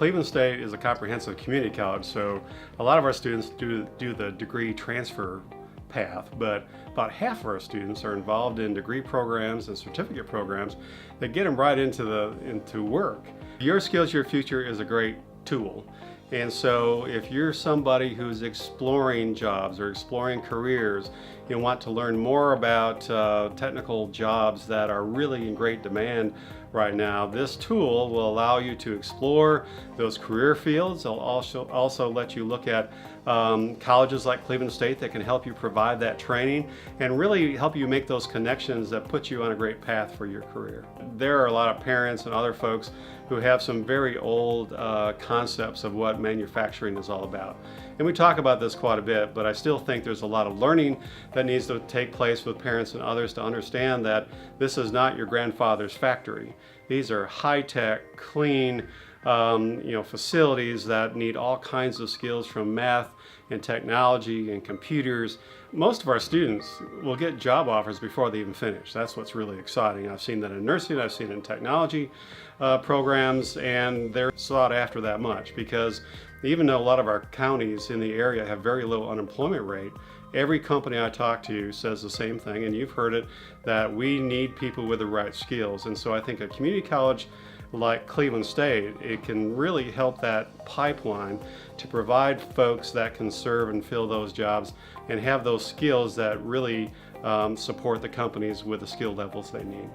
Cleveland State is a comprehensive community college, so a lot of our students do the degree transfer path, but about half of our students are involved in degree programs and certificate programs that get them right into work. Your Skills, Your Future is a great tool. And so if you're somebody who's exploring jobs or exploring careers, you want to learn more about technical jobs that are really in great demand right now, this tool will allow you to explore those career fields. It'll also let you look at colleges like Cleveland State that can help you provide that training and really help you make those connections that put you on a great path for your career. There are a lot of parents and other folks who have some very old concepts of what manufacturing is all about. And we talk about this quite a bit, but I still think there's a lot of learning that needs to take place with parents and others to understand that this is not your grandfather's factory. These are high-tech, clean, facilities that need all kinds of skills from math and technology and computers. Most of our students will get job offers before they even finish. That's what's really exciting. I've seen that in nursing, I've seen it in technology programs, and they're sought after that much because even though a lot of our counties in the area have very low unemployment rate, every company I talk to says the same thing, and you've heard it, that we need people with the right skills. And so I think a community college like Cleveland State, it can really help that pipeline to provide folks that can serve and fill those jobs and have those skills that really support the companies with the skill levels they need.